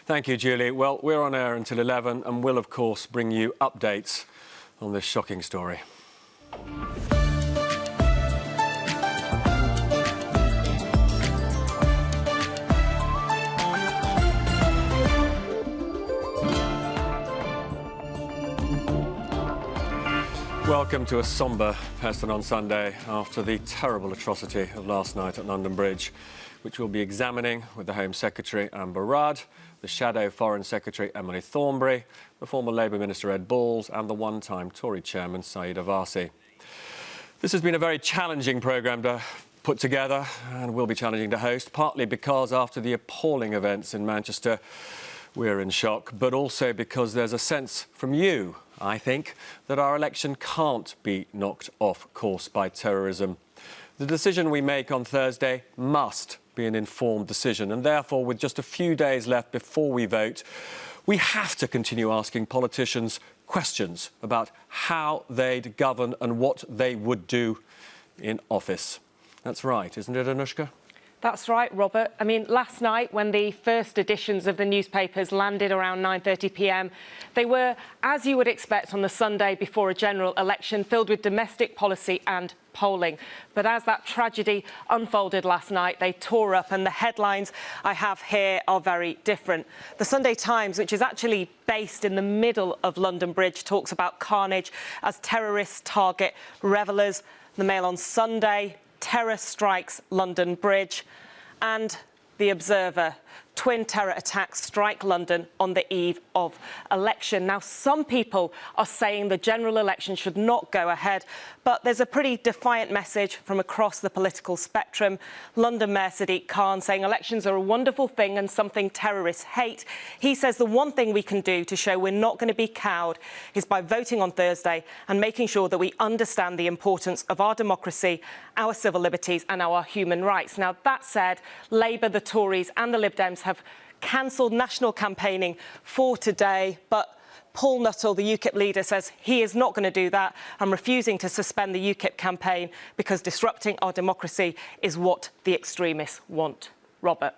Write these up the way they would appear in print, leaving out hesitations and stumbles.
Thank you, Julie. Well, we're on air until 11 and will, of course, bring you updates on this shocking story. Welcome to a sombre Peston on Sunday after the terrible atrocity of last night at London Bridge, which we'll be examining with the Home Secretary Amber Rudd, the Shadow Foreign Secretary Emily Thornberry, the former Labour Minister Ed Balls and the one-time Tory Chairman Saida Varsi. This has been a very challenging programme to put together and will be challenging to host, partly because after the appalling events in Manchester, we're in shock, but also because there's a sense from you, I think, that our election can't be knocked off course by terrorism. The decision we make on Thursday must be an informed decision, and therefore, with just a few days left before we vote, we have to continue asking politicians questions about how they'd govern and what they would do in office. That's right, isn't it, Anushka? That's right, Robert. I mean, last night, when the first editions of the newspapers landed around 9:30 p.m, they were, as you would expect on the Sunday before a general election, filled with domestic policy and polling. But as that tragedy unfolded last night, they tore up, and the headlines I have here are very different. The Sunday Times, which is actually based in the middle of London Bridge, talks about carnage as terrorists target revellers. The Mail on Sunday, terror strikes London Bridge, and The Observer, twin terror attacks strike London on the eve of election. Now, some people are saying the general election should not go ahead, but there's a pretty defiant message from across the political spectrum. London Mayor Sadiq Khan saying elections are a wonderful thing and something terrorists hate. He says the one thing we can do to show we're not going to be cowed is by voting on Thursday and making sure that we understand the importance of our democracy, our civil liberties and our human rights. Now, that said, Labour, the Tories and the Lib Dems have cancelled national campaigning for today, but Paul Nuttall, the UKIP leader, says he is not going to do that and refusing to suspend the UKIP campaign because disrupting our democracy is what the extremists want. Robert.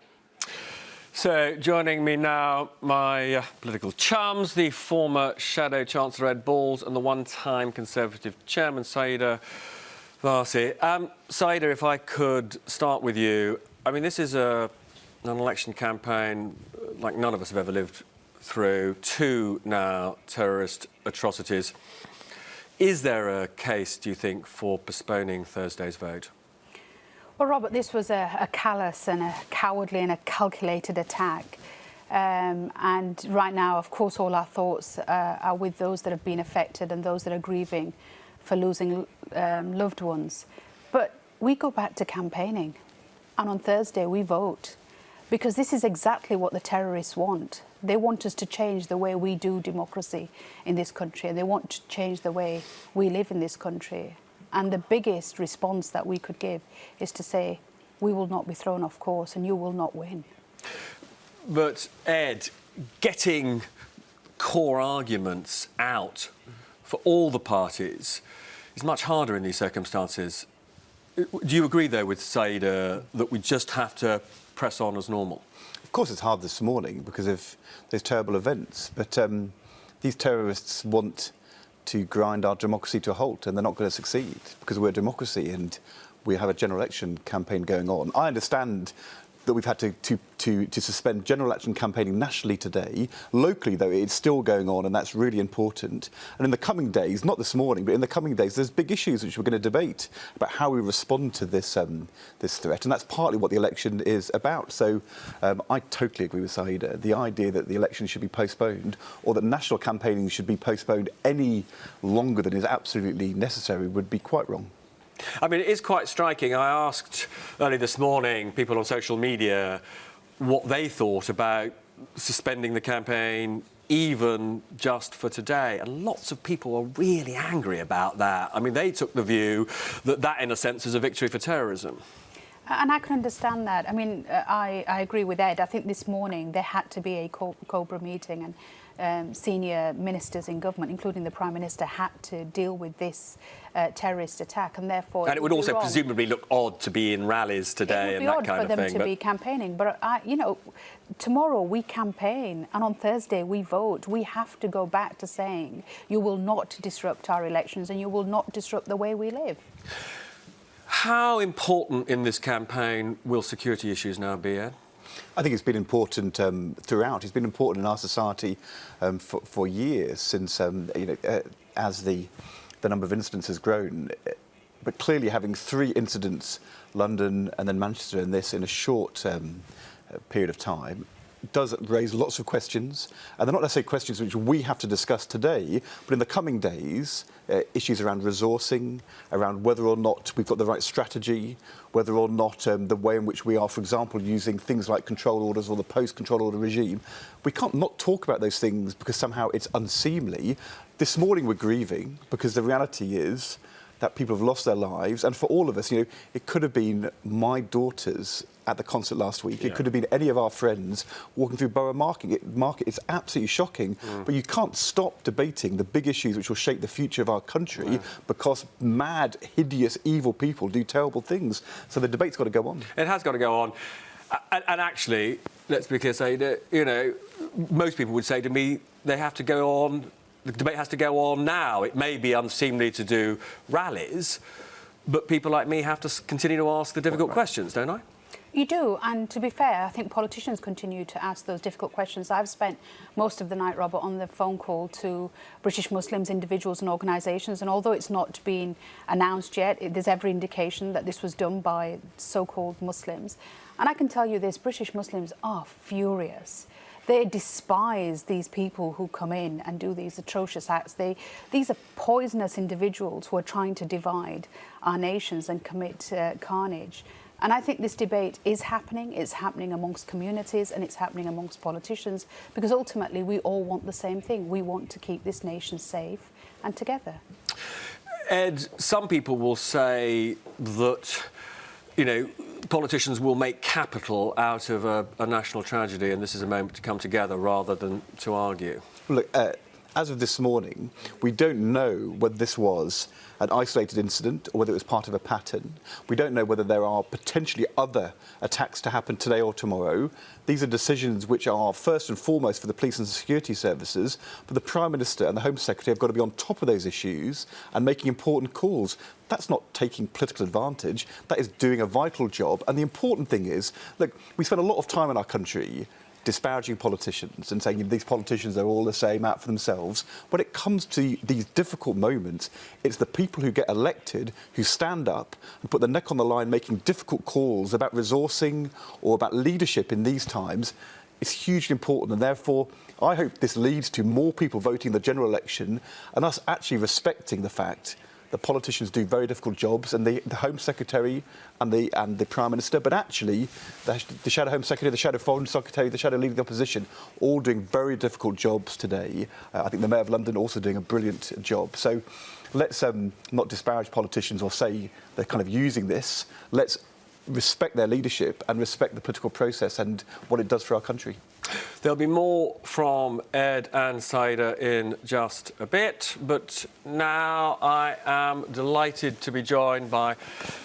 So, joining me now, my political chums, the former Shadow Chancellor Ed Balls and the one-time Conservative Chairman Saida Varsi. Saida, if I could start with you. I mean, this is an election campaign like none of us have ever lived through, two now terrorist atrocities. Is there a case, do you think, for postponing Thursday's vote? Well, Robert, this was a callous and a cowardly and a calculated attack. And right now, of course, all our thoughts are with those that have been affected and those that are grieving for losing loved ones. But we go back to campaigning, and on Thursday we vote. Because this is exactly what the terrorists want. They want us to change the way we do democracy in this country, and they want to change the way we live in this country. And the biggest response that we could give is to say, we will not be thrown off course and you will not win. But, Ed, getting core arguments out for all the parties is much harder in these circumstances. Do you agree, though, with Saida that we just have to press on as normal? Of course it's hard this morning because of those terrible events, but these terrorists want to grind our democracy to a halt, and they're not going to succeed because we're a democracy and we have a general election campaign going on. I understand that we've had to suspend general election campaigning nationally today. Locally, though, it's still going on, and that's really important. And in the coming days, not this morning, but in the coming days, there's big issues which we're going to debate about how we respond to this this threat, and that's partly what the election is about. So I totally agree with Saida. The idea that the election should be postponed or that national campaigning should be postponed any longer than is absolutely necessary would be quite wrong. I mean, it is quite striking. I asked early this morning people on social media what they thought about suspending the campaign even just for today. And lots of people are really angry about that. I mean, they took the view that that, in a sense, is a victory for terrorism. And I can understand that. I mean, I agree with Ed. I think this morning there had to be a Cobra meeting, and senior ministers in government, including the Prime Minister, had to deal with this terrorist attack, and therefore... And it would also presumably look odd to be in rallies today and that kind of thing. It would be odd for them to be campaigning, but, you know, tomorrow we campaign, and on Thursday we vote. We have to go back to saying you will not disrupt our elections and you will not disrupt the way we live. How important in this campaign will security issues now be, Ed? I think it's been important throughout. It's been important in our society for years, since as the number of incidents has grown. But clearly, having 3 incidents, London and then Manchester, in this in a short period of time, does raise lots of questions, and they're not necessarily questions which we have to discuss today, but in the coming days, issues around resourcing, around whether or not we've got the right strategy, whether or not the way in which we are, for example, using things like control orders or the post-control order regime. We can't not talk about those things because somehow it's unseemly. This morning we're grieving because the reality is that people have lost their lives, and for all of us, you know, it could have been my daughters at the concert last week. Yeah. It could have been any of our friends walking through Borough Market. It's absolutely shocking, but you can't stop debating the big issues which will shape the future of our country because mad, hideous, evil people do terrible things. So the debate's got to go on. It has got to go on. And actually, let's be clear, say that, you know, most people would say to me, they have to go on. The debate has to go on now. It may be unseemly to do rallies, but people like me have to continue to ask the difficult questions, don't I? You do, and to be fair, I think politicians continue to ask those difficult questions. I've spent most of the night, Robert, on the phone call to British Muslims, individuals and organisations, and although it's not been announced yet, there's every indication that this was done by so-called Muslims. And I can tell you this, British Muslims are furious. They despise these people who come in and do these atrocious acts. These are poisonous individuals who are trying to divide our nations and commit carnage. And I think this debate is happening. It's happening amongst communities and it's happening amongst politicians, because ultimately we all want the same thing. We want to keep this nation safe and together. Ed, some people will say that, you know, politicians will make capital out of a national tragedy, and this is a moment to come together rather than to argue. Look, as of this morning, we don't know whether this was an isolated incident or whether it was part of a pattern. We don't know whether there are potentially other attacks to happen today or tomorrow. These are decisions which are first and foremost for the police and security services, but the Prime Minister and the Home Secretary have got to be on top of those issues and making important calls. That's not taking political advantage. That is doing a vital job. And the important thing is, look, we spend a lot of time in our country disparaging politicians and saying these politicians are all the same, out for themselves. When it comes to these difficult moments, it's the people who get elected who stand up and put their neck on the line making difficult calls about resourcing or about leadership in these times. It's hugely important, and therefore I hope this leads to more people voting in the general election and us actually respecting the fact that politicians do very difficult jobs, and the Home Secretary and the Prime Minister, but actually the Shadow Home Secretary, the Shadow Foreign Secretary, the Shadow Leader of the Opposition, all doing very difficult jobs today. I think the Mayor of London also doing a brilliant job. So let's not disparage politicians or say they're kind of using this. Let's respect their leadership and respect the political process and what it does for our country. There'll be more from Ed and Saida in just a bit, but now I am delighted to be joined by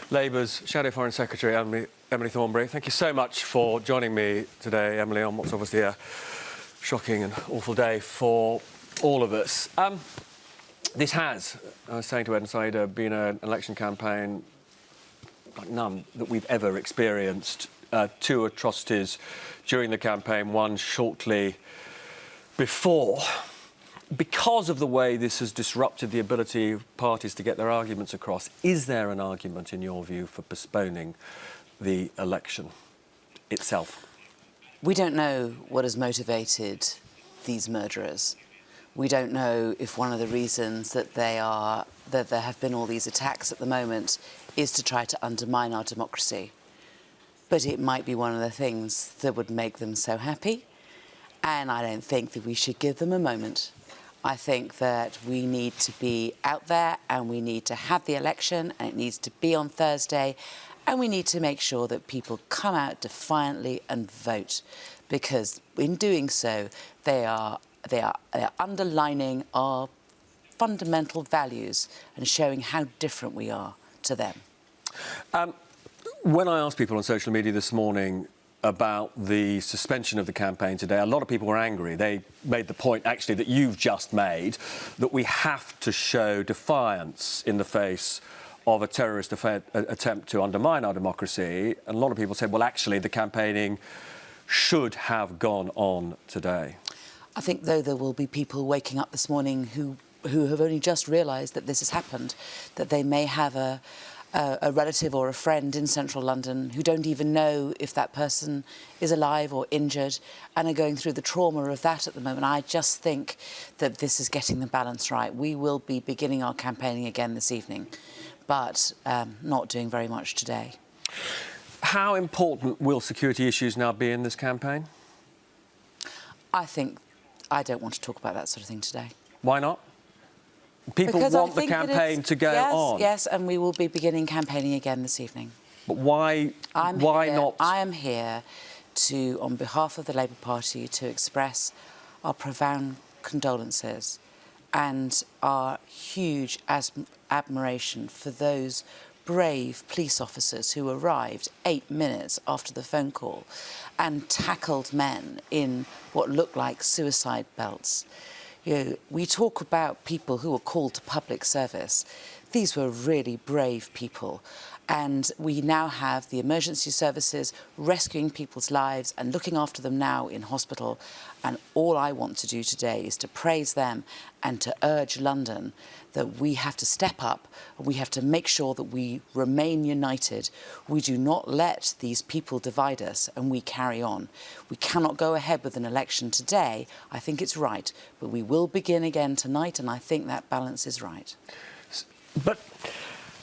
Labour's Shadow Foreign Secretary, Emily Thornberry. Thank you so much for joining me today, Emily, on what's obviously a shocking and awful day for all of us. This has, I was saying to Ed and Saida, been an election campaign like none that we've ever experienced. 2 atrocities during the campaign, one shortly before. Because of the way this has disrupted the ability of parties to get their arguments across, is there an argument, in your view, for postponing the election itself? We don't know what has motivated these murderers. We don't know if one of the reasons that there have been all these attacks at the moment is to try to undermine our democracy. But it might be one of the things that would make them so happy. And I don't think that we should give them a moment. I think that we need to be out there and we need to have the election, and it needs to be on Thursday. And we need to make sure that people come out defiantly and vote, because in doing so, they are underlining our fundamental values and showing how different we are to them. When I asked people on social media this morning about the suspension of the campaign today, a lot of people were angry. They made the point, actually, that you've just made, that we have to show defiance in the face of a terrorist attempt to undermine our democracy. And a lot of people said, well, actually, the campaigning should have gone on today. I think, though, there will be people waking up this morning who have only just realised that this has happened, that they may have a relative or a friend in central London who don't even know if that person is alive or injured and are going through the trauma of that at the moment. I just think that this is getting the balance right. We will be beginning our campaigning again this evening, but not doing very much today. How important will security issues now be in this campaign? I don't want to talk about that sort of thing today. Why not? People want the campaign to go on. Yes, and we will be beginning campaigning again this evening. But why not? I am here to, on behalf of the Labour Party, to express our profound condolences and our huge admiration for those brave police officers who arrived 8 minutes after the phone call and tackled men in what looked like suicide belts. You know, we talk about people who were called to public service. These were really brave people. And we now have the emergency services rescuing people's lives and looking after them now in hospital. And all I want to do today is to praise them and to urge London that we have to step up and we have to make sure that we remain united. We do not let these people divide us and we carry on. We cannot go ahead with an election today. I think it's right, but we will begin again tonight, and I think that balance is right. But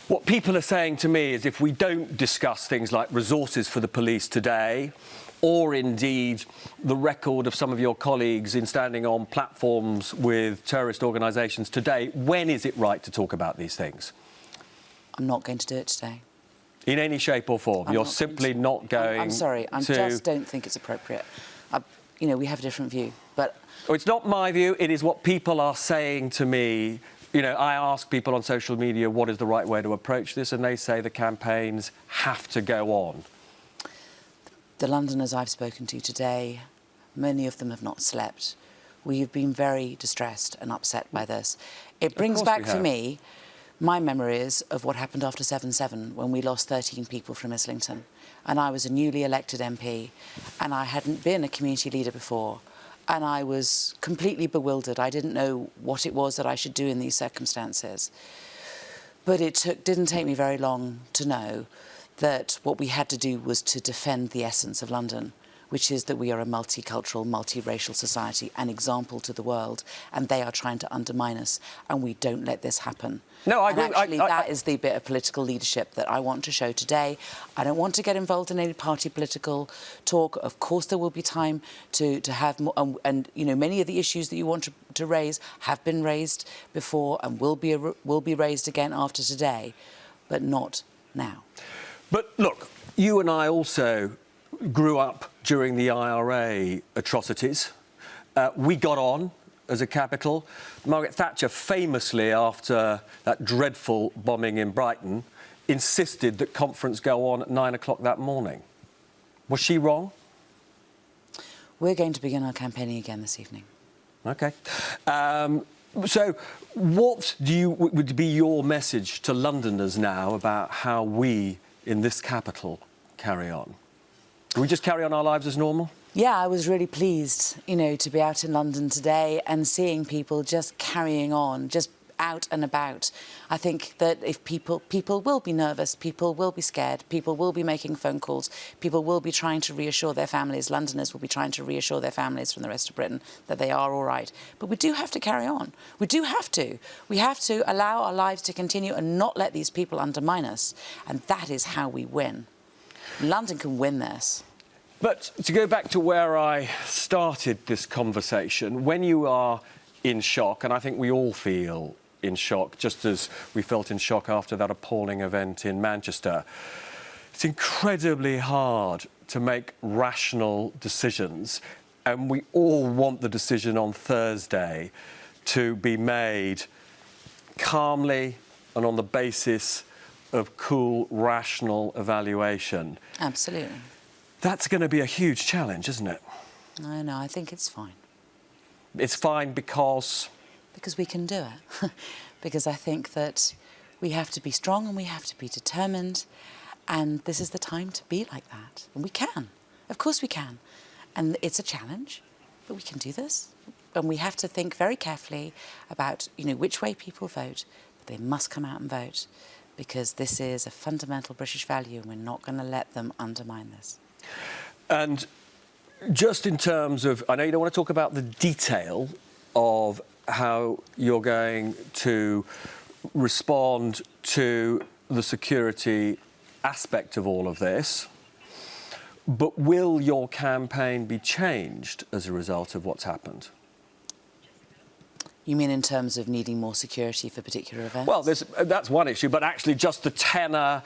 what people are saying to me is if we don't discuss things like resources for the police today, or indeed the record of some of your colleagues in standing on platforms with terrorist organisations today, when is it right to talk about these things? I'm not going to do it today. In any shape or form? You're simply not going to... I'm sorry, I just don't think it's appropriate. You know, we have a different view, but... Oh, it's not my view, it is what people are saying to me. You know, I ask people on social media what is the right way to approach this, and they say the campaigns have to go on. The Londoners I've spoken to today, many of them have not slept. We have been very distressed and upset by this. It brings back for me my memories of what happened after 7/7 when we lost 13 people from Islington. And I was a newly elected MP and I hadn't been a community leader before. And I was completely bewildered. I didn't know what it was that I should do in these circumstances. But it didn't take me very long to know that what we had to do was to defend the essence of London, which is that we are a multicultural, multiracial society, an example to the world, and they are trying to undermine us, and we don't let this happen. No, I agree. Actually, that is the bit of political leadership that I want to show today. I don't want to get involved in any party political talk. Of course, there will be time to have more, and you know, many of the issues that you want to raise have been raised before and will be raised again after today, but not now. But look, you and I also grew up during the IRA atrocities. We got on as a capital. Margaret Thatcher famously, after that dreadful bombing in Brighton, insisted that conference go on at 9 o'clock that morning. Was she wrong? We're going to begin our campaigning again this evening. OK. So what would be your message to Londoners now about how we in this capital carry on? Do we just carry on our lives as normal? Yeah, I was really pleased, you know, to be out in London today and seeing people just carrying on, just out and about. I think that if people will be nervous, people will be scared, people will be making phone calls, people will be trying to reassure their families, Londoners will be trying to reassure their families from the rest of Britain that they are all right. But we do have to carry on. We do have to. We have to allow our lives to continue and not let these people undermine us. And that is how we win. London can win this. But to go back to where I started this conversation, when you are in shock, and I think we all feel in shock, just as we felt in shock after that appalling event in Manchester, It's incredibly hard to make rational decisions, and we all want the decision on Thursday to be made calmly and on the basis of cool, rational evaluation. Absolutely. That's going to be a huge challenge, isn't it? No, I think it's fine. It's fine because... Because we can do it. Because I think that we have to be strong and we have to be determined, and this is the time to be like that. And we can. Of course we can. And it's a challenge, but we can do this. And we have to think very carefully about, which way people vote. But they must come out and vote, because this is a fundamental British value, and we're not going to let them undermine this. And just in terms of, I know you don't want to talk about the detail of how you're going to respond to the security aspect of all of this, but will your campaign be changed as a result of what's happened? You mean in terms of needing more security for particular events? Well, that's one issue, but actually just the tenor,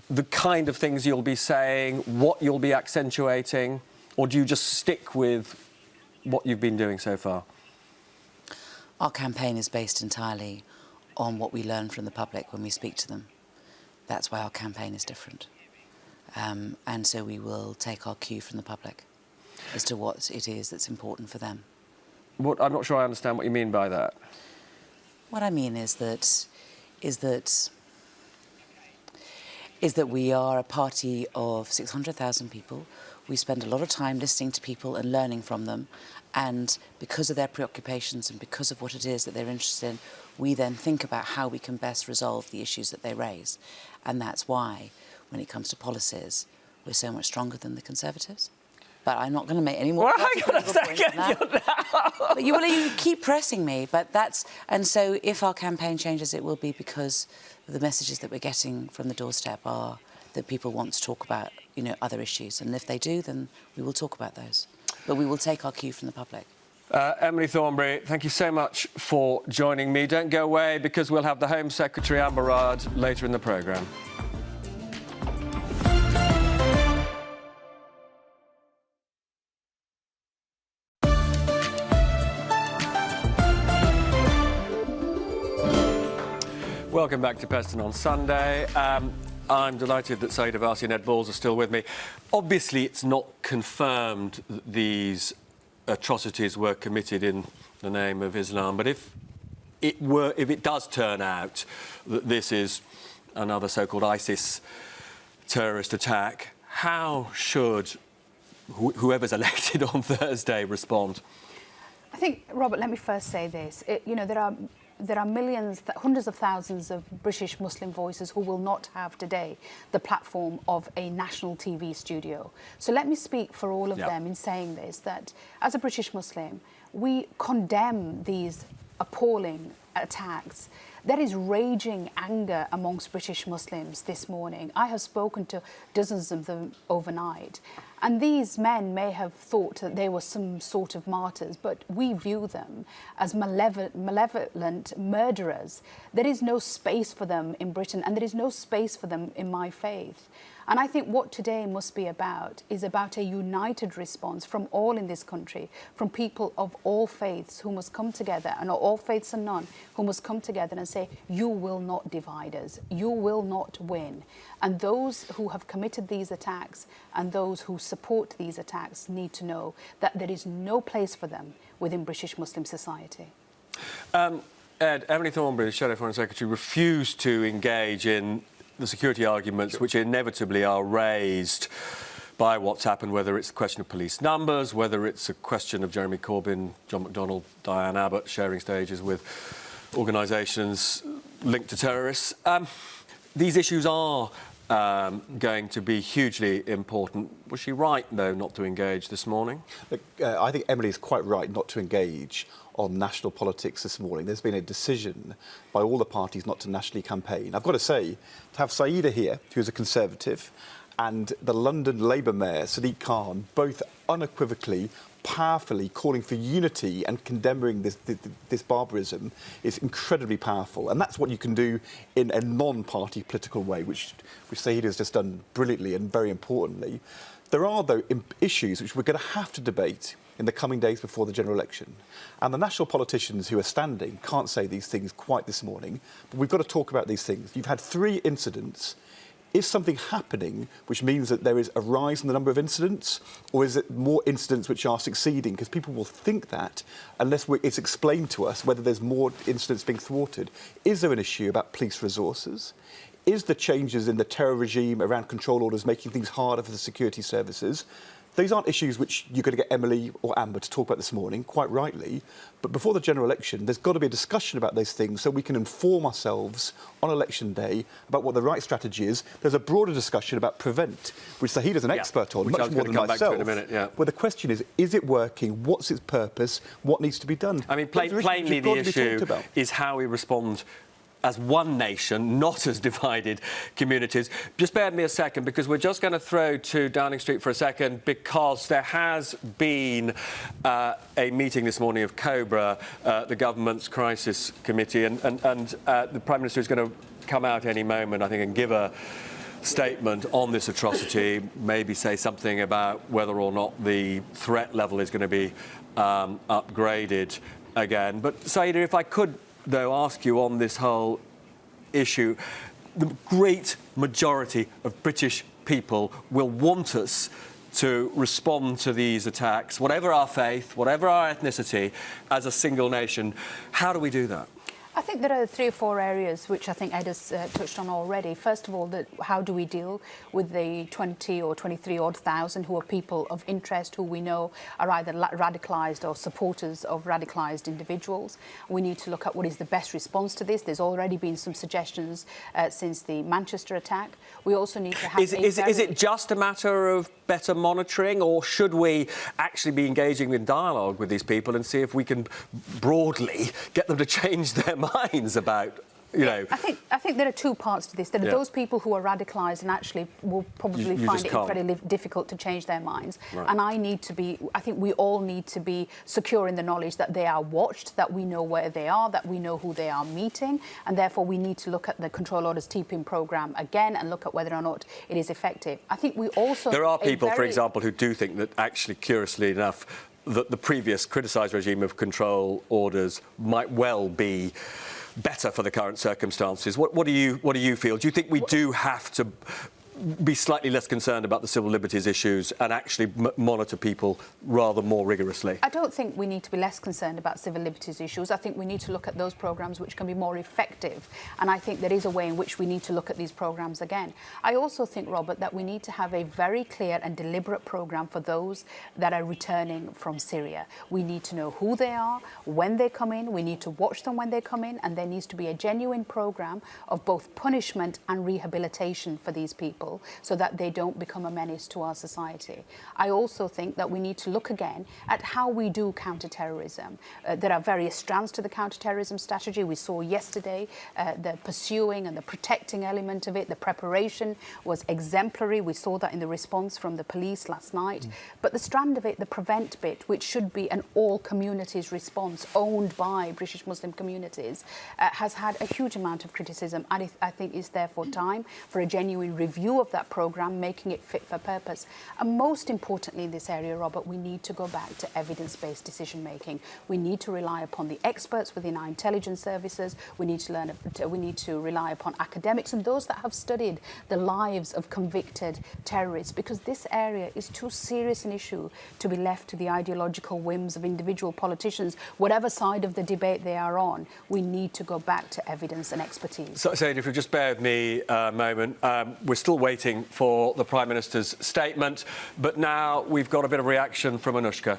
the kind of things you'll be saying, what you'll be accentuating, or do you just stick with what you've been doing so far? Our campaign is based entirely on what we learn from the public when we speak to them. That's why our campaign is different. And so we will take our cue from the public as to what it is that's important for them. I'm not sure I understand what you mean by that. What I mean is that we are a party of 600,000 people. We spend a lot of time listening to people and learning from them. And because of their preoccupations and because of what it is that they're interested in, we then think about how we can best resolve the issues that they raise. And that's why, when it comes to policies, we're so much stronger than the Conservatives. But I'm not going to make any more points on that. But you keep pressing me, but that's... And so if our campaign changes, it will be because the messages that we're getting from the doorstep are that people want to talk about, other issues. And if they do, then we will talk about those. But we will take our cue from the public. Emily Thornberry, thank you so much for joining me. Don't go away, because we'll have the Home Secretary, Amber Rudd, later in the programme. Welcome back to Peston on Sunday. I'm delighted that Saeed Avasi and Ed Balls are still with me. Obviously, it's not confirmed that these atrocities were committed in the name of Islam, but if it does turn out that this is another so-called ISIS terrorist attack, how should whoever's elected on Thursday respond? I think, Robert, let me first say this. There are millions, hundreds of thousands of British Muslim voices who will not have today the platform of a national TV studio. So let me speak for all of them in saying this, that as a British Muslim, we condemn these appalling attacks. There is raging anger amongst British Muslims this morning. I have spoken to dozens of them overnight. And these men may have thought that they were some sort of martyrs, but we view them as malevolent murderers. There is no space for them in Britain, and there is no space for them in my faith. And I think what today must be about is about a united response from all in this country, from people of all faiths who must come together, and all faiths and none, who must come together and say, you will not divide us, you will not win. And those who have committed these attacks and those who support these attacks need to know that there is no place for them within British Muslim society. Ed, Emily Thornberry, the Shadow Foreign Secretary, refused to engage in the security arguments which inevitably are raised by what's happened, whether it's a question of police numbers, whether it's a question of Jeremy Corbyn, John McDonnell, Diane Abbott sharing stages with organisations linked to terrorists. These issues are going to be hugely important. Was she right, though, not to engage this morning? Look, I think Emily is quite right not to engage on national politics this morning. There's been a decision by all the parties not to nationally campaign. I've got to say, to have Saeeda here, who's a Conservative, and the London Labour Mayor, Sadiq Khan, both unequivocally powerfully calling for unity and condemning this barbarism is incredibly powerful. And that's what you can do in a non-party political way, which Saeed has just done brilliantly and very importantly. There are, though, issues which we're going to have to debate in the coming days before the general election. And the national politicians who are standing can't say these things quite this morning, but we've got to talk about these things. You've had 3 incidents. Is something happening which means that there is a rise in the number of incidents, or is it more incidents which are succeeding? Because people will think that unless it's explained to us whether there's more incidents being thwarted. Is there an issue about police resources? Is the changes in the terror regime around control orders making things harder for the security services? These aren't issues which you're going to get Emily or Amber to talk about this morning, quite rightly. But before the general election, there's got to be a discussion about those things so we can inform ourselves on election day about what the right strategy is. There's a broader discussion about prevent, which Saeed is an expert on, much more than myself. In a minute, Where the question is it working? What's its purpose? What needs to be done? I mean, plainly the issue is how we respond as one nation, not as divided communities. Just bear with me a second, because we're just going to throw to Downing Street for a second, because there has been a meeting this morning of COBRA, the government's crisis committee, and the Prime Minister is going to come out any moment, I think, and give a statement on this atrocity, maybe say something about whether or not the threat level is going to be upgraded again. But, Saeed, if I could, though, ask you on this whole issue, the great majority of British people will want us to respond to these attacks, whatever our faith, whatever our ethnicity, as a single nation. How do we do that? I think there are 3 or 4 areas which I think Ed has touched on already. First of all, how do we deal with the 20 or 23 odd thousand who are people of interest who we know are either radicalised or supporters of radicalised individuals? We need to look at what is the best response to this. There's already been some suggestions since the Manchester attack. We also need to have Is it just a matter of better monitoring, or should we actually be engaging in dialogue with these people and see if we can broadly get them to change their minds about, you know? I think there are 2 parts to this. There are those people who are radicalised and actually will probably find it incredibly difficult to change their minds. Right. And I think we all need to be secure in the knowledge that they are watched, that we know where they are, that we know who they are meeting, and therefore we need to look at the control orders TPIM programme again and look at whether or not it is effective. I think we also... There are people, for example, who do think that actually, curiously enough, that the previous criticised regime of control orders might well be better for the current circumstances. What do you feel? Do you think we do have to be slightly less concerned about the civil liberties issues and actually monitor people rather more rigorously? I don't think we need to be less concerned about civil liberties issues. I think we need to look at those programmes which can be more effective. And I think there is a way in which we need to look at these programmes again. I also think, Robert, that we need to have a very clear and deliberate programme for those that are returning from Syria. We need to know who they are, when they come in. We need to watch them when they come in. And there needs to be a genuine programme of both punishment and rehabilitation for these people, so that they don't become a menace to our society. I also think that we need to look again at how we do counter-terrorism. There are various strands to the counter-terrorism strategy. We saw yesterday the pursuing and the protecting element of it. The preparation was exemplary. We saw that in the response from the police last night. But the strand of it, the prevent bit, which should be an all communities response owned by British Muslim communities, has had a huge amount of criticism, and I think is therefore time for a genuine review of that programme, making it fit for purpose. And most importantly in this area, Robert, we need to go back to evidence-based decision making. We need to rely upon the experts within our intelligence services. We need to rely upon academics and those that have studied the lives of convicted terrorists, because this area is too serious an issue to be left to the ideological whims of individual politicians, whatever side of the debate they are on. We need to go back to evidence and expertise. So, if you just bear with me a moment, we're still waiting for the Prime Minister's statement, but now we've got a bit of reaction from Anushka.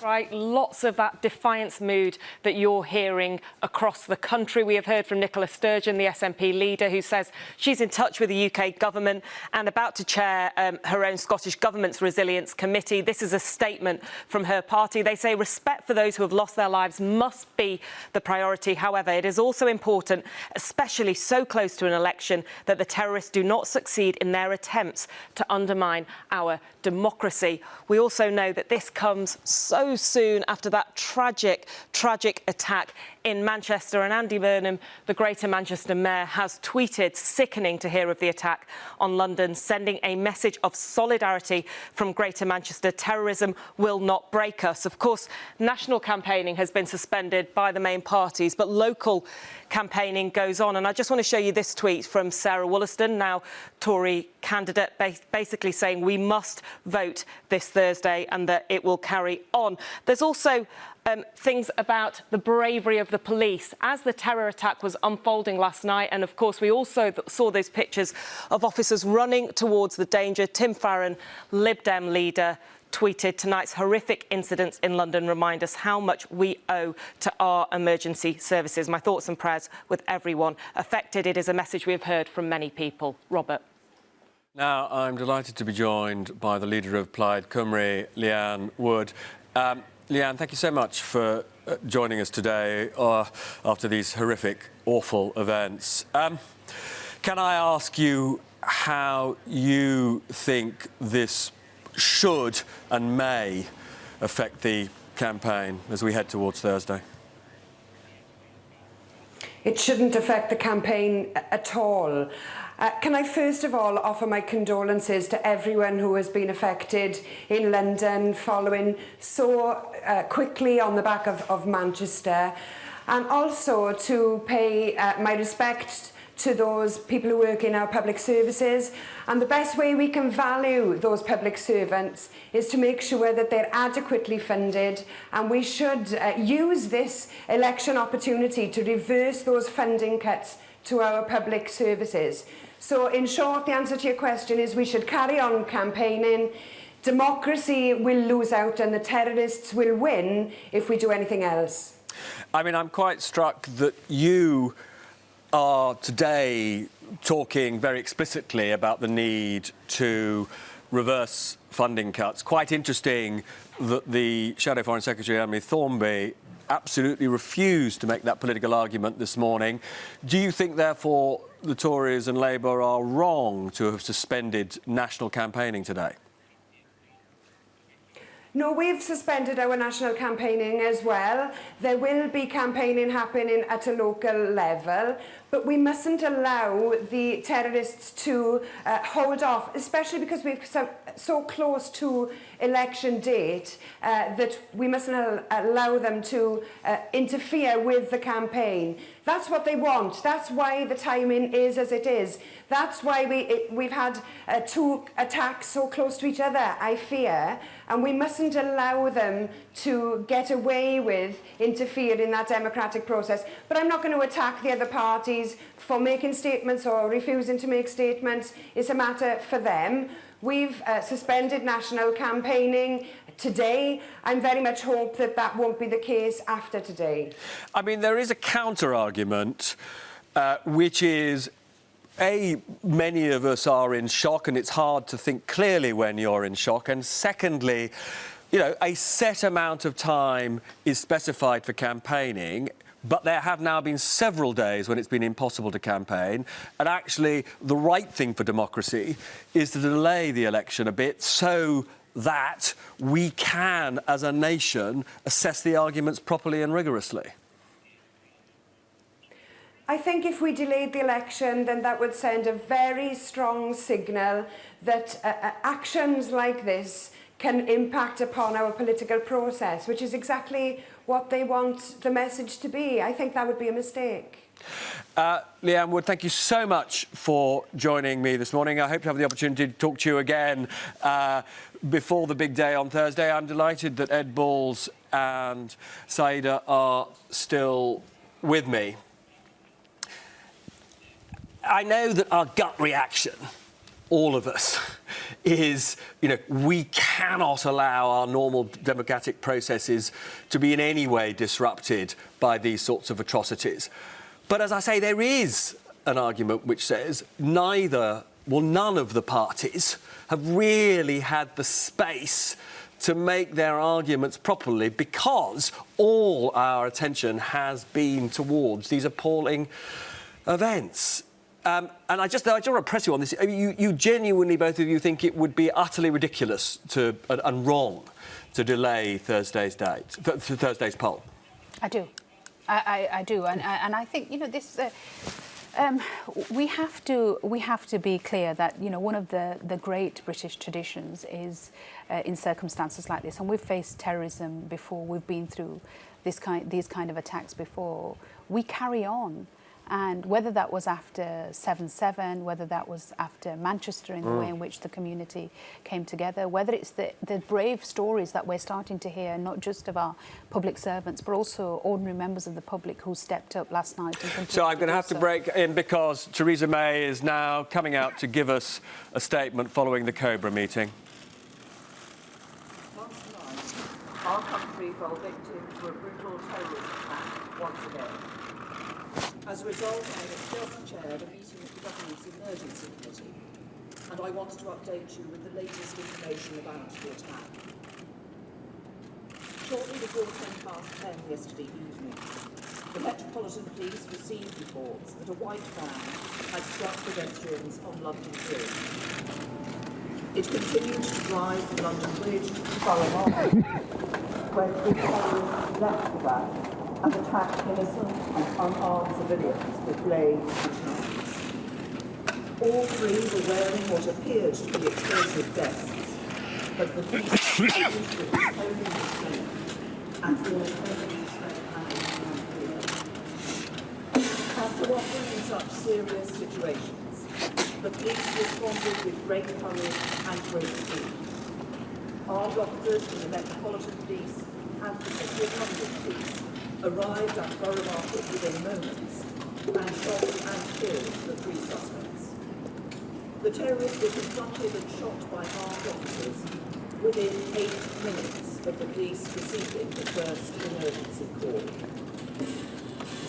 Right, lots of that defiance mood that you're hearing across the country. We have heard from Nicola Sturgeon, the SNP leader, who says she's in touch with the UK government and about to chair her own Scottish Government's Resilience Committee. This is a statement from her party. They say respect for those who have lost their lives must be the priority. However, it is also important, especially so close to an election, that the terrorists do not succeed in their attempts to undermine our democracy. We also know that this comes so soon after that tragic attack in Manchester, and Andy Burnham, the Greater Manchester Mayor, has tweeted, sickening to hear of the attack on London, sending a message of solidarity from Greater Manchester. Terrorism will not break us. Of course, national campaigning has been suspended by the main parties, but local campaigning goes on. And I just want to show you this tweet from Sarah Wollaston, now Tory candidate, basically saying we must vote this Thursday and that it will carry on. There's also things about the bravery of the police as the terror attack was unfolding last night. And of course, we also saw those pictures of officers running towards the danger. Tim Farron, Lib Dem leader, tweeted, tonight's horrific incidents in London remind us how much we owe to our emergency services. My thoughts and prayers with everyone affected. It is a message we have heard from many people. Robert. Now, I'm delighted to be joined by the leader of Plaid Cymru, Leanne Wood. Leanne, thank you so much for joining us today after these horrific, awful events. Can I ask you how you think this should and may affect the campaign as we head towards Thursday? It shouldn't affect the campaign at all. Can I first of all offer my condolences to everyone who has been affected in London following so quickly on the back of Manchester, and also to pay my respect to those people who work in our public services. And the best way we can value those public servants is to make sure that they're adequately funded, and we should use this election opportunity to reverse those funding cuts to our public services. So in short, the answer to your question is we should carry on campaigning. Democracy will lose out and the terrorists will win if we do anything else. I mean, I'm quite struck that you are today talking very explicitly about the need to reverse funding cuts. Quite interesting that the Shadow Foreign Secretary, Emily Thornby, absolutely refused to make that political argument this morning. Do you think, therefore, the Tories and Labour are wrong to have suspended national campaigning today? No, we've suspended our national campaigning as well. There will be campaigning happening at a local level, but we mustn't allow the terrorists to hold off, especially because we're so close to election date, that we mustn't allow them to interfere with the campaign. That's what they want. That's why the timing is as it is. That's why we've had two attacks so close to each other, I fear, and we mustn't allow them to get away with interfering in that democratic process. But I'm not going to attack the other parties for making statements or refusing to make statements. It's a matter for them. We've suspended national campaigning today. I very much hope that that won't be the case after today. I mean, there is a counter-argument, which is, many of us are in shock, and it's hard to think clearly when you're in shock. And secondly, you know, a set amount of time is specified for campaigning, but there have now been several days when it's been impossible to campaign. And actually, the right thing for democracy is to delay the election a bit so that we can, as a nation, assess the arguments properly and rigorously. I think if we delayed the election, then that would send a very strong signal that actions like this can impact upon our political process, which is exactly what they want the message to be. I think that would be a mistake. Leanne Wood, thank you so much for joining me this morning. I hope to have the opportunity to talk to you again before the big day on Thursday. I'm delighted that Ed Balls and Saida are still with me. I know that our gut reaction all of us, is, we cannot allow our normal democratic processes to be in any way disrupted by these sorts of atrocities. But as I say, there is an argument which says none of the parties have really had the space to make their arguments properly, because all our attention has been towards these appalling events. And I just want to press you on this. You genuinely, both of you, think it would be utterly ridiculous and wrong to delay Thursday's poll? I do. I do. And I think, this... we have to be clear that one of the great British traditions is in circumstances like this, and we've faced terrorism before, we've been through these kind of attacks before. We carry on, and whether that was after 7/7, whether that was after Manchester in the way in which the community came together, whether it's the brave stories that we're starting to hear, not just of our public servants, but also ordinary members of the public who stepped up last night. So I'm going to have to break in, because Theresa May is now coming out to give us a statement following the Cobra meeting. Last night, our country fell victim to a brutal terrorist attack once again. As a result, I have just chaired a meeting of the Government's Emergency Committee, and I want to update you with the latest information about the attack. Shortly before 10 yesterday evening, the Metropolitan Police received reports that a white van had struck pedestrians on London Bridge. It continued to drive from London Bridge to Borough Market, where the terrorists left the van and attacked innocent and unarmed civilians with blades and knives. All three were wearing what appeared to be explosive vests, but the police used it as only restraint, and wore only restraint handles. As so often in such serious situations, the police responded with great courage and great speed. Armed officers from the Metropolitan Police and the City of London Police arrived at Borough Market within moments and shot and killed the three suspects. The terrorists were confronted and shot by armed officers within 8 minutes of the police receiving the first emergency call.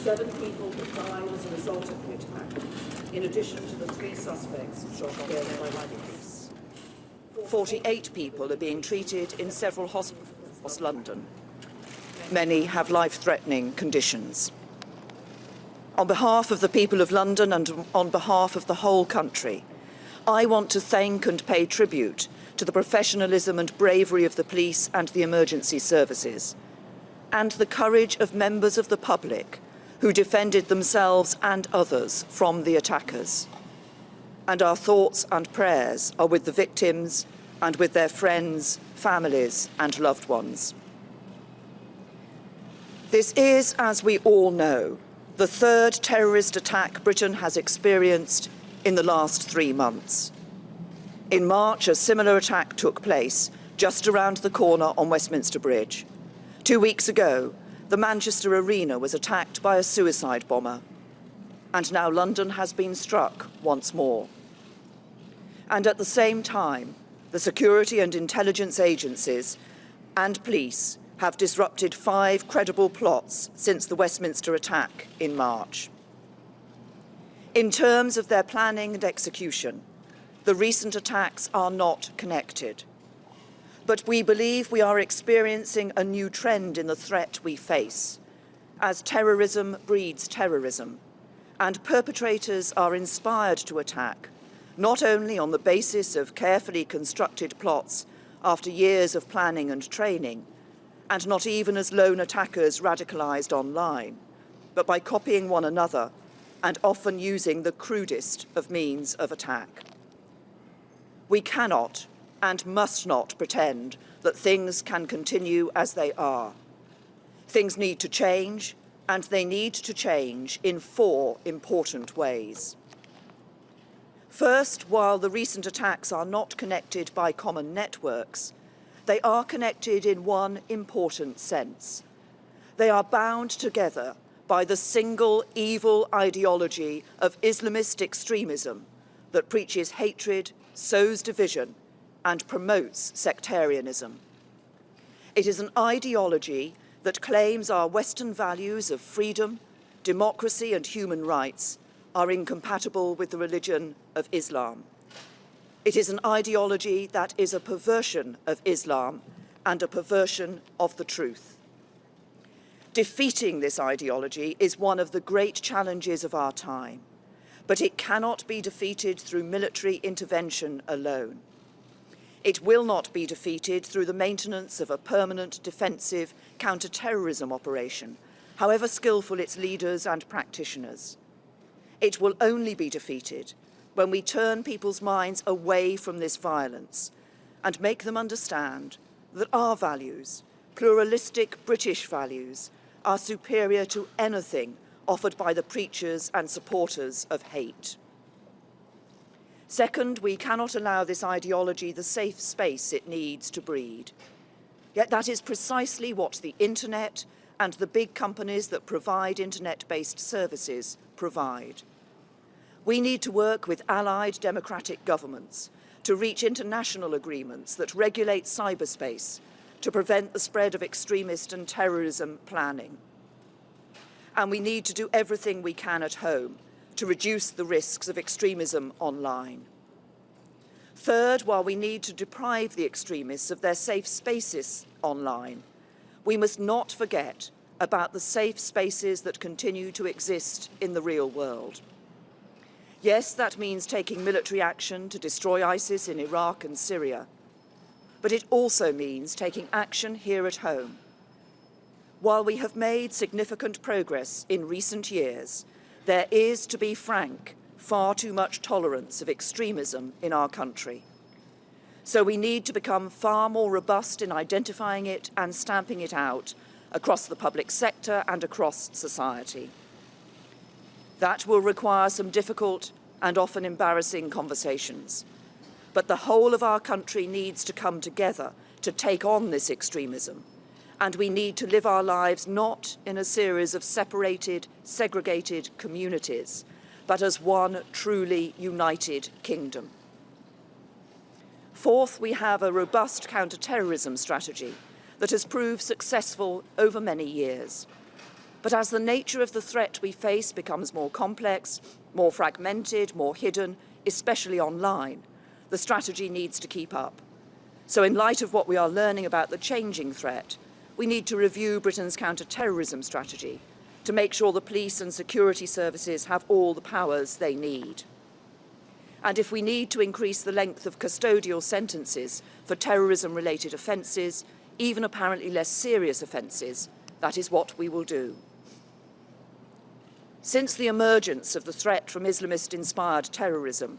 7 people have died as a result of the attack, in addition to the 3 suspects shot dead by police. 48 people are being treated in several hospitals across London. Many have life-threatening conditions. On behalf of the people of London and on behalf of the whole country, I want to thank and pay tribute to the professionalism and bravery of the police and the emergency services, and the courage of members of the public who defended themselves and others from the attackers. And our thoughts and prayers are with the victims and with their friends, families, and loved ones. This is, as we all know, the 3rd terrorist attack Britain has experienced in the last 3 months. In March, a similar attack took place just around the corner on Westminster Bridge. 2 weeks ago, the Manchester Arena was attacked by a suicide bomber. And now London has been struck once more. And at the same time, the security and intelligence agencies and police have disrupted 5 credible plots since the Westminster attack in March. In terms of their planning and execution, the recent attacks are not connected. But we believe we are experiencing a new trend in the threat we face, as terrorism breeds terrorism, and perpetrators are inspired to attack, not only on the basis of carefully constructed plots after years of planning and training, and not even as lone attackers radicalised online, but by copying one another and often using the crudest of means of attack. We cannot and must not pretend that things can continue as they are. Things need to change, and they need to change in 4 important ways. First, while the recent attacks are not connected by common networks, they are connected in one important sense. They are bound together by the single evil ideology of Islamist extremism, that preaches hatred, sows division, and promotes sectarianism. It is an ideology that claims our Western values of freedom, democracy, and human rights are incompatible with the religion of Islam. It is an ideology that is a perversion of Islam and a perversion of the truth. Defeating this ideology is one of the great challenges of our time, but it cannot be defeated through military intervention alone. It will not be defeated through the maintenance of a permanent defensive counter-terrorism operation, however skillful its leaders and practitioners. It will only be defeated when we turn people's minds away from this violence and make them understand that our values, pluralistic British values, are superior to anything offered by the preachers and supporters of hate. Second, we cannot allow this ideology the safe space it needs to breed. Yet that is precisely what the internet and the big companies that provide internet-based services provide. We need to work with allied democratic governments to reach international agreements that regulate cyberspace to prevent the spread of extremist and terrorism planning. And we need to do everything we can at home to reduce the risks of extremism online. Third, while we need to deprive the extremists of their safe spaces online, we must not forget about the safe spaces that continue to exist in the real world. Yes, that means taking military action to destroy ISIS in Iraq and Syria, but it also means taking action here at home. While we have made significant progress in recent years, there is, to be frank, far too much tolerance of extremism in our country. So we need to become far more robust in identifying it and stamping it out across the public sector and across society. That will require some difficult and often embarrassing conversations. But the whole of our country needs to come together to take on this extremism. And we need to live our lives not in a series of separated, segregated communities, but as one truly united kingdom. Fourth, we have a robust counter-terrorism strategy that has proved successful over many years. But as the nature of the threat we face becomes more complex, more fragmented, more hidden, especially online, the strategy needs to keep up. So in light of what we are learning about the changing threat, we need to review Britain's counter-terrorism strategy to make sure the police and security services have all the powers they need. And if we need to increase the length of custodial sentences for terrorism-related offences, even apparently less serious offences, that is what we will do. Since the emergence of the threat from Islamist-inspired terrorism,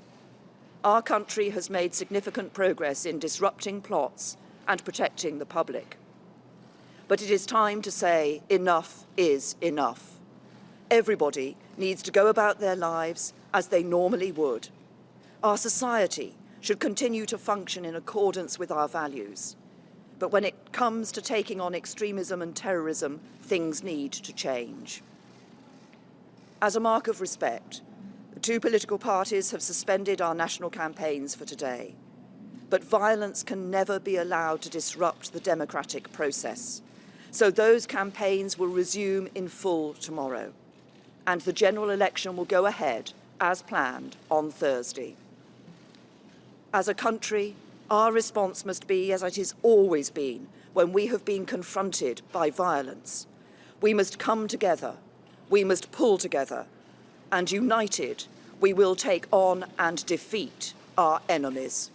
our country has made significant progress in disrupting plots and protecting the public. But it is time to say enough is enough. Everybody needs to go about their lives as they normally would. Our society should continue to function in accordance with our values. But when it comes to taking on extremism and terrorism, things need to change. As a mark of respect, the two political parties have suspended our national campaigns for today. But violence can never be allowed to disrupt the democratic process. So those campaigns will resume in full tomorrow. And the general election will go ahead, as planned, on Thursday. As a country, our response must be as it has always been when we have been confronted by violence. We must come together, we must pull together, and united, we will take on and defeat our enemies.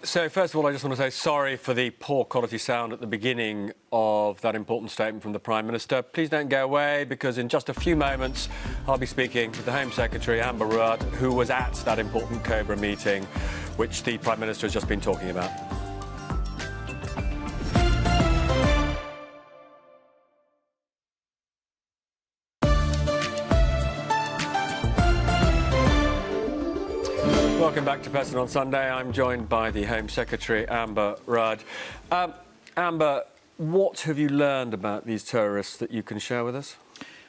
So, first of all, I just want to say sorry for the poor quality sound at the beginning of that important statement from the Prime Minister. Please don't go away, because in just a few moments, I'll be speaking with the Home Secretary, Amber Rudd, who was at that important Cobra meeting, which the Prime Minister has just been talking about. Welcome back to Peston on Sunday. I'm joined by the Home Secretary, Amber Rudd. Amber, what have you learned about these terrorists that you can share with us?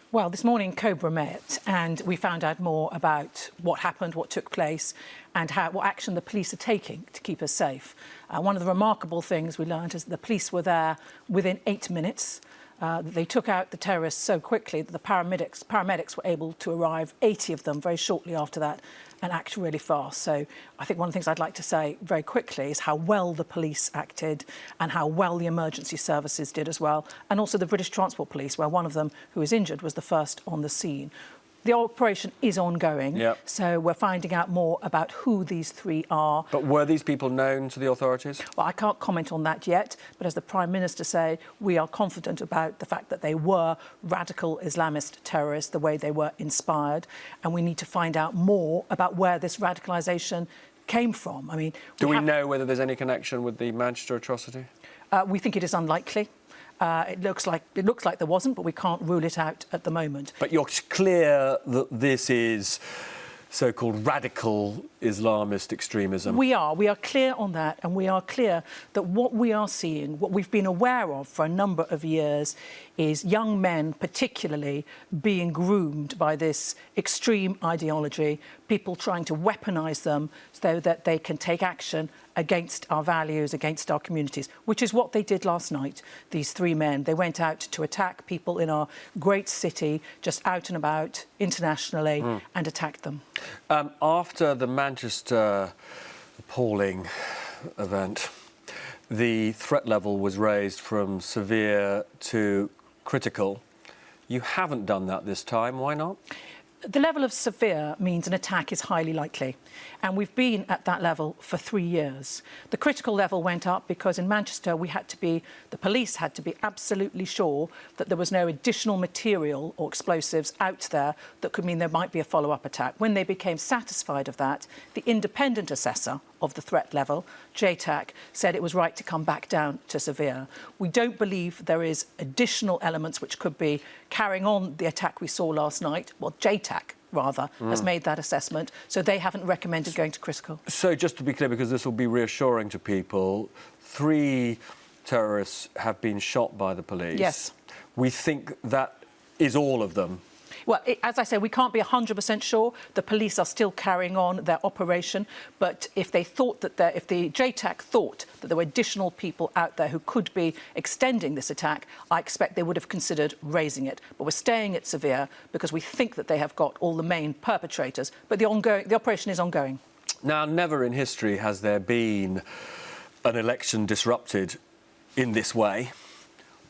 Well, this morning Cobra met and we found out more about what happened, what took place and what action the police are taking to keep us safe. One of the remarkable things we learned is the police were there within 8 minutes. They took out the terrorists so quickly that the paramedics were able to arrive, 80 of them, very shortly after that, and act really fast. So I think one of the things I'd like to say very quickly is how well the police acted and how well the emergency services did as well, and also the British Transport Police, where one of them who was injured was the first on the scene. The operation is ongoing, so we're finding out more about who these three are. But were these people known to the authorities? Well, I can't comment on that yet, but as the Prime Minister said, we are confident about the fact that they were radical Islamist terrorists, the way they were inspired, and we need to find out more about where this radicalisation came from. I mean, do we know whether there's any connection with the Manchester atrocity? We think it is unlikely. It looks like there wasn't, but we can't rule it out at the moment. But you're clear that this is so-called radical Islamist extremism. We are clear on that, and we are clear that what we are seeing, what we've been aware of for a number of years, is young men particularly being groomed by this extreme ideology, people trying to weaponise them so that they can take action against our values, against our communities, which is what they did last night, these three men. They went out to attack people in our great city, just out and about internationally, and attacked them. After the Manchester appalling event, the threat level was raised from severe to critical. You haven't done that this time. Why not? The level of severe means an attack is highly likely, and we've been at that level for 3 years. The critical level went up because in Manchester the police had to be absolutely sure that there was no additional material or explosives out there that could mean there might be a follow-up attack. When they became satisfied of that, the independent assessor of the threat level, JTAC, said it was right to come back down to severe. We don't believe there is additional elements which could be carrying on the attack we saw last night. Well, JTAC, rather, has made that assessment, so they haven't recommended going to critical. So just to be clear, because this will be reassuring to people, 3 terrorists have been shot by the police. Yes. We think that is all of them. Well, as I say, we can't be 100% sure. The police are still carrying on their operation. But if they thought that if the JTAC thought that there were additional people out there who could be extending this attack, I expect they would have considered raising it. But we're staying at severe because we think that they have got all the main perpetrators. But the operation is ongoing. Now, never in history has there been an election disrupted in this way.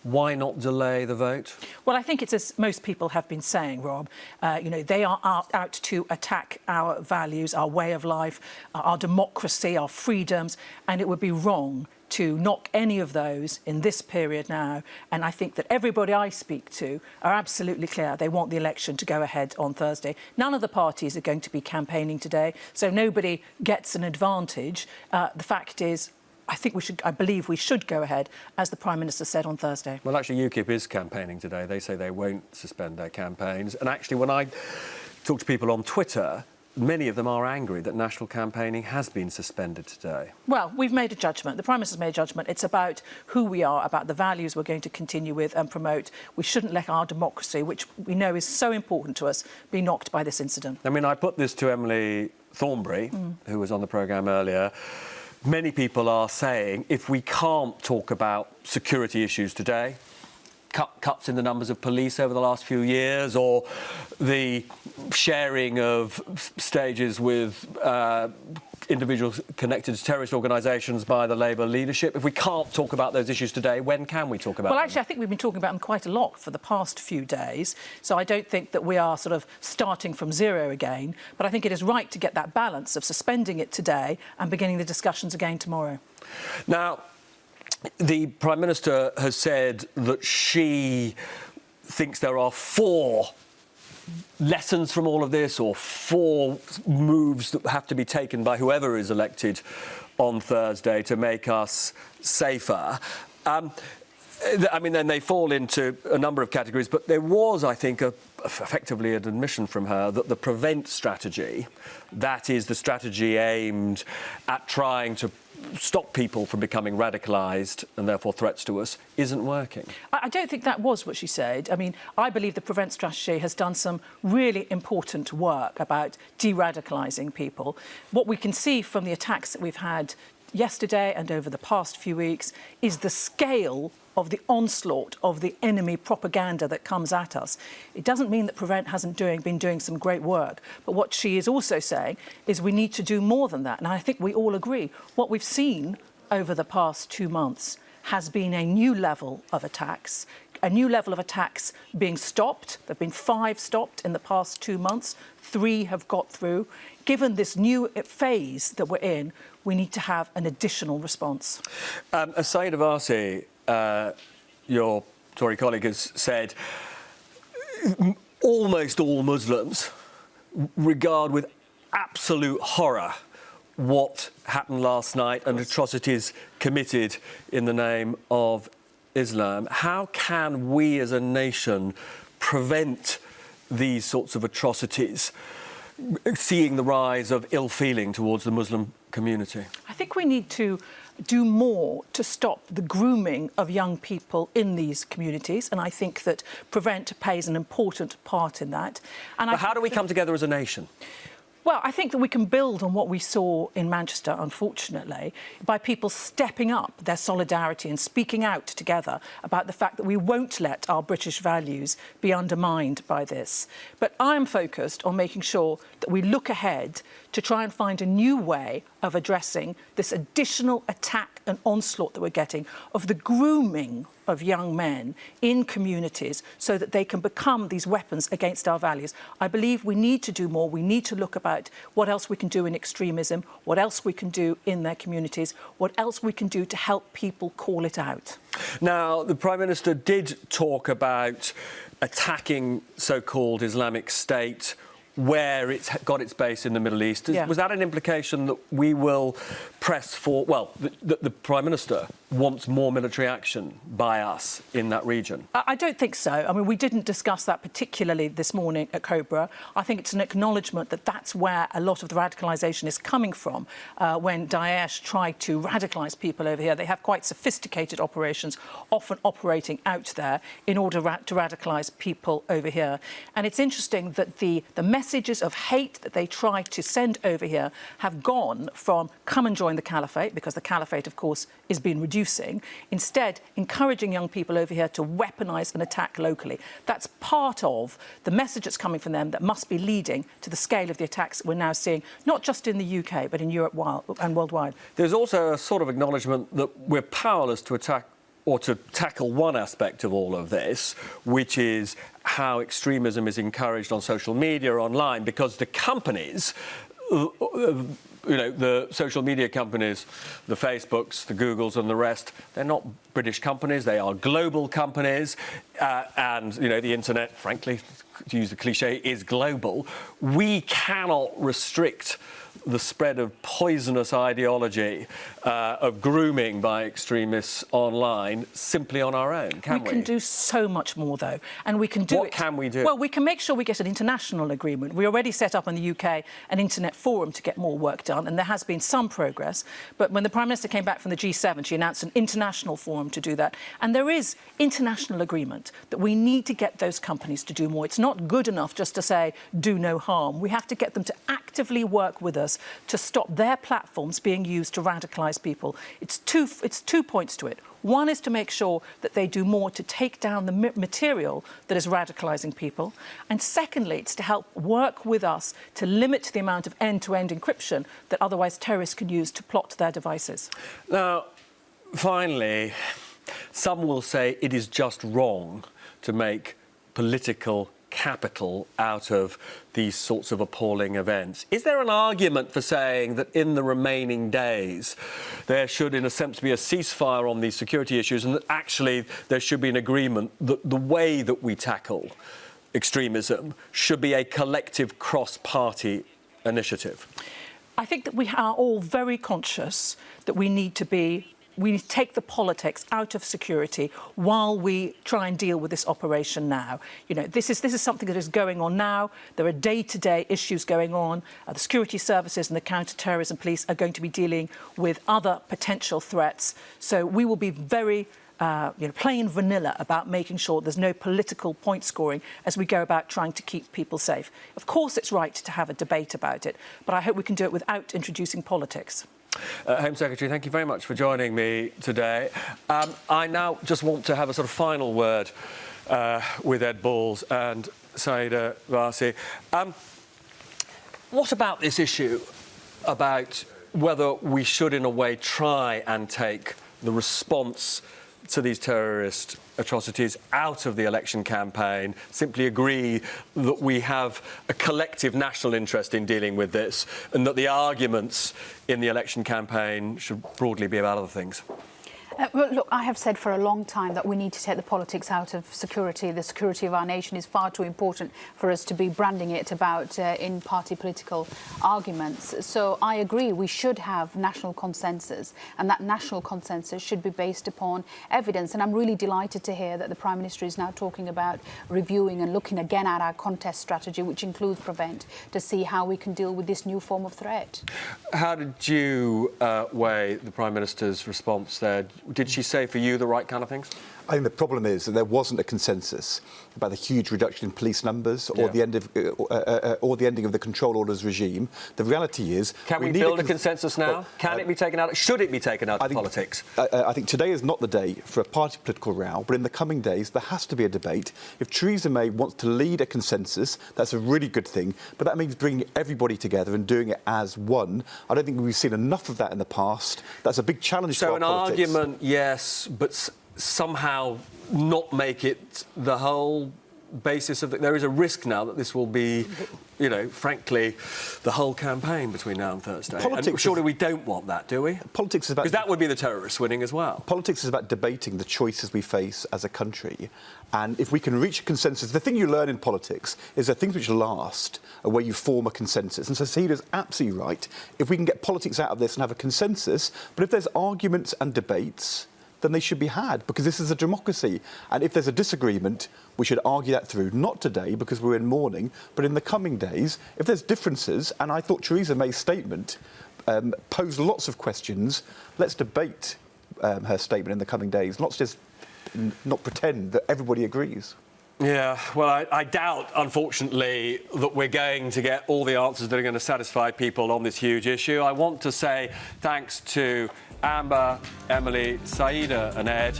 Why not delay the vote? Well, I think it's as most people have been saying, Rob. They are out to attack our values, our way of life, our democracy, our freedoms, and it would be wrong to knock any of those in this period now. And I think that everybody I speak to are absolutely clear they want the election to go ahead on Thursday. None of the parties are going to be campaigning today, so nobody gets an advantage. The fact is, I believe we should go ahead, as the Prime Minister said on Thursday. Well, actually, UKIP is campaigning today. They say they won't suspend their campaigns. And actually, when I talk to people on Twitter, many of them are angry that national campaigning has been suspended today. Well, we've made a judgment. The Prime Minister's made a judgment. It's about who we are, about the values we're going to continue with and promote. We shouldn't let our democracy, which we know is so important to us, be knocked by this incident. I mean, I put this to Emily Thornberry, who was on the programme earlier. Many people are saying if we can't talk about security issues today, cuts in the numbers of police over the last few years, or the sharing of stages with individuals connected to terrorist organisations by the Labour leadership. If we can't talk about those issues today, when can we talk about them? Well, actually, I think we've been talking about them quite a lot for the past few days, so I don't think that we are sort of starting from zero again, but I think it is right to get that balance of suspending it today and beginning the discussions again tomorrow. Now, the Prime Minister has said that she thinks there are 4 lessons from all of this, or 4 moves that have to be taken by whoever is elected on Thursday to make us safer. I mean, then they fall into a number of categories, but there was, I think, effectively an admission from her that the prevent strategy, that is the strategy aimed at trying to stop people from becoming radicalised and therefore threats to us isn't working. I don't think that was what she said. I mean, I believe the Prevent strategy has done some really important work about de-radicalising people. What we can see from the attacks that we've had yesterday and over the past few weeks is the scale of the onslaught of the enemy propaganda that comes at us. It doesn't mean that Prevent hasn't been doing some great work, but what she is also saying is we need to do more than that. And I think we all agree. What we've seen over the past 2 months has been a new level of attacks, being stopped. There have been 5 stopped in the past 2 months. 3 have got through. Given this new phase that we're in, we need to have an additional response. Saeed Avasi, your Tory colleague, has said almost all Muslims regard with absolute horror what happened last night and atrocities committed in the name of Islam. How can we as a nation prevent these sorts of atrocities, seeing the rise of ill feeling towards the Muslim community? I think we need to do more to stop the grooming of young people in these communities, and I think that Prevent plays an important part in that. And but how do we come together as a nation? Well, I think that we can build on what we saw in Manchester, unfortunately, by people stepping up their solidarity and speaking out together about the fact that we won't let our British values be undermined by this. But I'm focused on making sure that we look ahead to try and find a new way of addressing this additional attack and onslaught that we're getting of the grooming of young men in communities so that they can become these weapons against our values. I believe we need to do more. We need to look about what else we can do in extremism, what else we can do in their communities, what else we can do to help people call it out. Now, the Prime Minister did talk about attacking so-called Islamic State where it's got its base in the Middle East. Yeah. Was that an implication that we will press for... Well, the Prime Minister wants more military action by us in that region? I don't think so. I mean, we didn't discuss that particularly this morning at Cobra. I think it's an acknowledgement that that's where a lot of the radicalisation is coming from. When Daesh tried to radicalise people over here, they have quite sophisticated operations, often operating out there in order to radicalise people over here. And it's interesting that the messages of hate that they try to send over here have gone from come and join the caliphate, because the caliphate, of course, is being reducing, instead encouraging young people over here to weaponise and attack locally. That's part of the message that's coming from them that must be leading to the scale of the attacks that we're now seeing, not just in the UK, but in Europe and worldwide. There's also a sort of acknowledgement that we're powerless to attack or to tackle one aspect of all of this, which is how extremism is encouraged on social media, online, because the companies, the social media companies, the Facebooks, the Googles and the rest, they're not British companies, they are global companies. And, the internet, frankly, to use the cliche, is global. We cannot restrict the spread of poisonous ideology, of grooming by extremists online simply on our own, can we? We can do so much more, though, and we can do it... What can we do? Well, we can make sure we get an international agreement. We already set up in the UK an internet forum to get more work done, and there has been some progress. But when the Prime Minister came back from the G7, she announced an international forum to do that. And there is international agreement that we need to get those companies to do more. It's not good enough just to say, do no harm. We have to get them to actively work with us to stop their platforms being used to radicalise people. It's two points to it. One is to make sure that they do more to take down the material that is radicalising people. And secondly, it's to help work with us to limit the amount of end-to-end encryption that otherwise terrorists can use to plot their devices. Now, finally, some will say it is just wrong to make political capital out of these sorts of appalling events. Is there an argument for saying that in the remaining days there should, in a sense, be a ceasefire on these security issues, and that actually there should be an agreement that the way that we tackle extremism should be a collective cross-party initiative? I think that we are all very conscious that we need to be we need to take the politics out of security while we try and deal with this operation now. You know, this is something that is going on now. There are day-to-day issues going on. The security services and the counter-terrorism police are going to be dealing with other potential threats. So we will be very plain vanilla about making sure there's no political point scoring as we go about trying to keep people safe. Of course, it's right to have a debate about it, but I hope we can do it without introducing politics. Home Secretary, thank you very much for joining me today. I now just want to have a sort of final word with Ed Balls and Saida Varsi. What about this issue about whether we should, in a way, try and take the response to these terrorist atrocities out of the election campaign, simply agree that we have a collective national interest in dealing with this and that the arguments in the election campaign should broadly be about other things? Well, look, I have said for a long time that we need to take the politics out of security. The security of our nation is far too important for us to be branding it about in-party political arguments. So I agree we should have national consensus, and that national consensus should be based upon evidence. And I'm really delighted to hear that the Prime Minister is now talking about reviewing and looking again at our contest strategy, which includes Prevent, to see how we can deal with this new form of threat. How did you weigh the Prime Minister's response there? Did she say for you the right kind of things? I think the problem is that there wasn't a consensus about the huge reduction in police numbers or the end of or the ending of the control orders regime. The reality is, can we build a consensus now? Can it be taken out? Should it be taken out of politics? I think today is not the day for a party political row, but in the coming days there has to be a debate. If Theresa May wants to lead a consensus, that's a really good thing, but that means bringing everybody together and doing it as one. I don't think we've seen enough of that in the past. That's a big challenge to our politics. So an argument, yes, but somehow not make it the whole basis of there is a risk now that this will be, you know, frankly, the whole campaign between now and Thursday. And surely we don't want that, do we? Politics is about... Because that would be the terrorists winning as well. Politics is about debating the choices we face as a country. And if we can reach a consensus, the thing you learn in politics is that things which last are where you form a consensus. And so Saida's absolutely right. If we can get politics out of this and have a consensus, but if there's arguments and debates, then they should be had, because this is a democracy. And if there's a disagreement, we should argue that through, not today, because we're in mourning, but in the coming days. If there's differences, and I thought Theresa May's statement posed lots of questions, let's debate her statement in the coming days, not just not pretend that everybody agrees. Yeah, well, I doubt, unfortunately, that we're going to get all the answers that are going to satisfy people on this huge issue. I want to say thanks to Amber, Emily, Saida and Ed.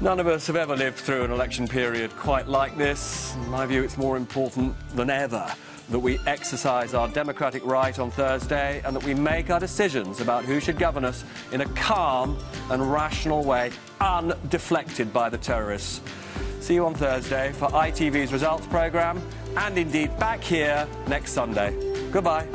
None of us have ever lived through an election period quite like this. In my view, it's more important than ever that we exercise our democratic right on Thursday and that we make our decisions about who should govern us in a calm and rational way, undeflected by the terrorists. See you on Thursday for ITV's results programme and indeed back here next Sunday. Goodbye.